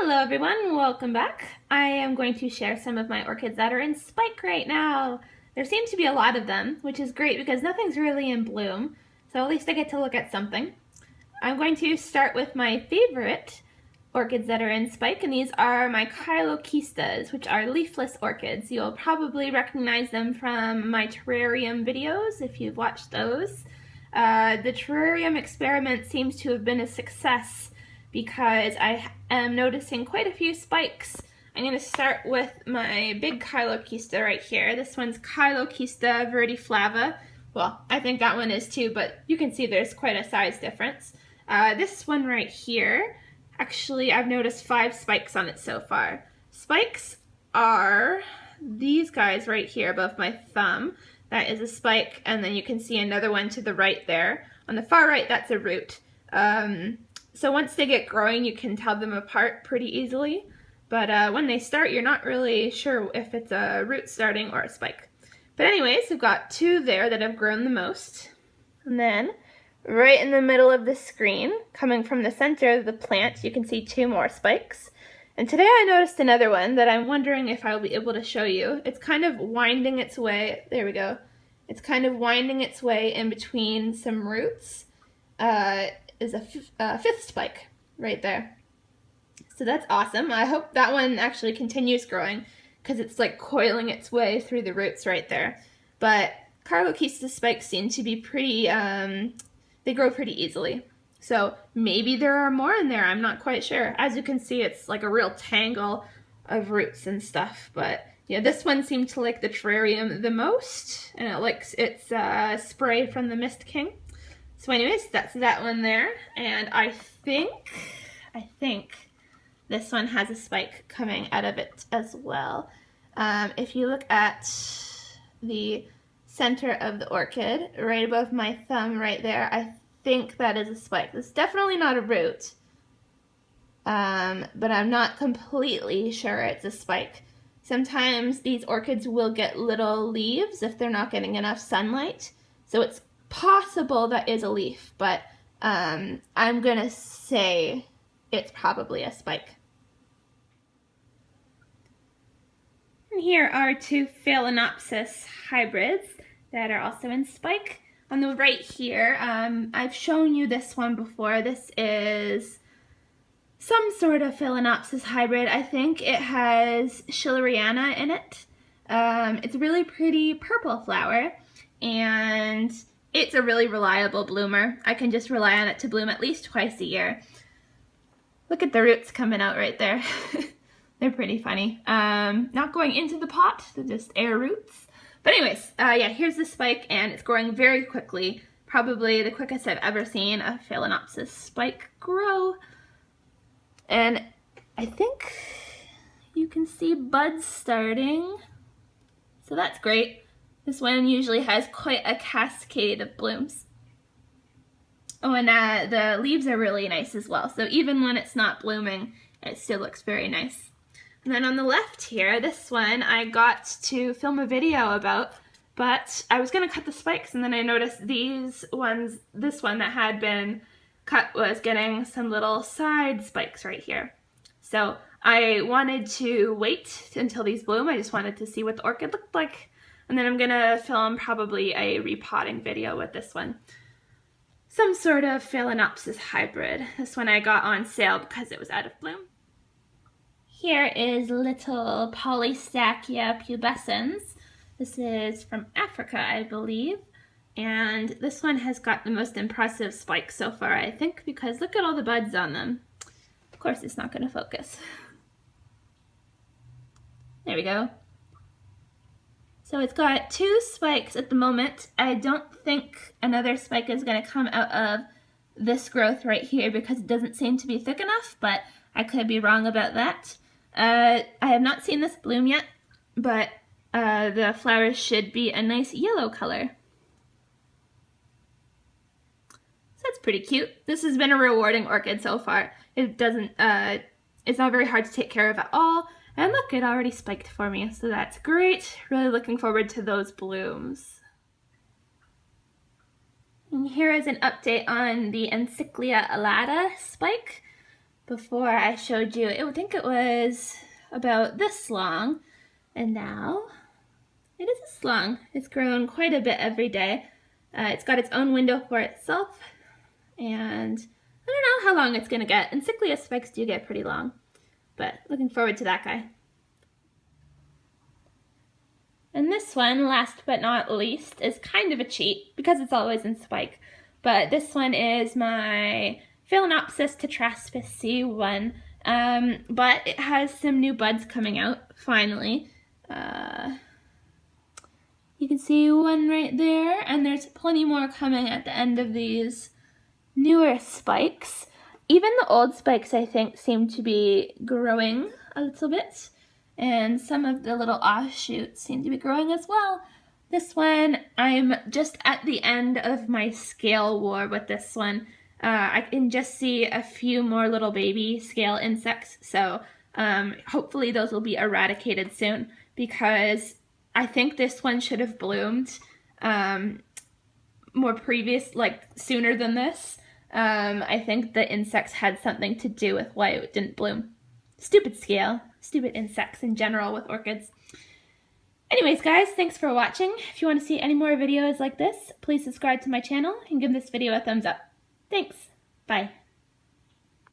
Hello everyone, welcome back. I am going to share some of my orchids that are in spike right now. There seems to be a lot of them, which is great because nothing's really in bloom, so at least I get to look at something. I'm going to start with my favorite orchids that are in spike, and these are my Kylokeistas, which are leafless orchids. You'll probably recognize them from my terrarium videos if you've watched those. The terrarium experiment seems to have been a success because I am noticing quite a few spikes. I'm going to start with my big Kylokeista right here. This one's Kylokeista verdiflava. Well, I think that one is too, but you can see there's quite a size difference. This one right here, actually I've noticed 5 spikes on it so far. Spikes are these guys right here above my thumb. That is a spike, and then you can see another one to the right there. On the far right, that's a root. So once they get growing, you can tell them apart pretty easily. But when they start, you're not really sure if it's a root starting or a spike. But anyways, we've got 2 there that have grown the most. And then right in the middle of the screen, coming from the center of the plant, you can see 2 more spikes. And today I noticed another one that I'm wondering if I'll be able to show you. It's kind of winding its way, there we go. It's kind of winding its way in between some roots. Is a 5th spike right there. So that's awesome. I hope that one actually continues growing because it's like coiling its way through the roots right there. But Kylokeista spikes seem to be pretty, they grow pretty easily. So maybe there are more in there, I'm not quite sure. As you can see, it's like a real tangle of roots and stuff. But yeah, this one seemed to like the terrarium the most, and it likes its spray from the Mist King. So anyways, that's that one there, and I think this one has a spike coming out of it as well. If you look at the center of the orchid, right above my thumb right there, I think that is a spike. It's definitely not a root, but I'm not completely sure it's a spike. Sometimes these orchids will get little leaves if they're not getting enough sunlight, so it's possible that is a leaf, but I'm gonna say it's probably a spike. And here are 2 Phalaenopsis hybrids that are also in spike. On the right here, I've shown you this one before. This is some sort of Phalaenopsis hybrid. I think it has Schilleriana in it. It's a really pretty purple flower, and it's a really reliable bloomer. I can just rely on it to bloom at least twice a year. Look at the roots coming out right there. They're pretty funny. Not going into the pot, they're just air roots. But anyways, yeah, here's the spike, and it's growing very quickly. Probably the quickest I've ever seen a Phalaenopsis spike grow. And I think you can see buds starting. So that's great. This one usually has quite a cascade of blooms. Oh, and the leaves are really nice as well. So even when it's not blooming, it still looks very nice. And then on the left here, this one I got to film a video about, but I was going to cut the spikes, and then I noticed this one that had been cut was getting some little side spikes right here. So I wanted to wait until these bloom. I just wanted to see what the orchid looked like. And then I'm gonna film probably a repotting video with this one. Some sort of Phalaenopsis hybrid. This one I got on sale because it was out of bloom. Here is little Polystachya pubescens. This is from Africa, I believe. And this one has got the most impressive spikes so far, I think, because look at all the buds on them. Of course, it's not gonna focus. There we go. So it's got 2 spikes at the moment. I don't think another spike is going to come out of this growth right here because it doesn't seem to be thick enough, but I could be wrong about that. I have not seen this bloom yet, but the flowers should be a nice yellow color. So that's pretty cute. This has been a rewarding orchid so far. It doesn't, it's not very hard to take care of at all. And look, it already spiked for me, so that's great. Really looking forward to those blooms. And here is an update on the Encyclia alata spike. before I showed you, I think it was about this long, and now it is this long. It's grown quite a bit every day. It's got its own window for itself, and I don't know how long it's gonna get, and Cyclia spikes do get pretty long, but looking forward to that guy. And this one, last but not least, is kind of a cheat because it's always in spike, but this one is my Phalaenopsis tetraspis one, but it has some new buds coming out, finally. You can see one right there, and there's plenty more coming at the end of these newer spikes. Even the old spikes, I think, seem to be growing a little bit, and some of the little offshoots seem to be growing as well. This one, I'm just at the end of my scale war with this one. I can just see a few more little baby scale insects, so hopefully those will be eradicated soon, because I think this one should have bloomed sooner than this. I think the insects had something to do with why it didn't bloom. Stupid scale. Stupid insects in general with orchids. Anyways, guys, thanks for watching. If you want to see any more videos like this, please subscribe to my channel and give this video a thumbs up. Thanks. Bye.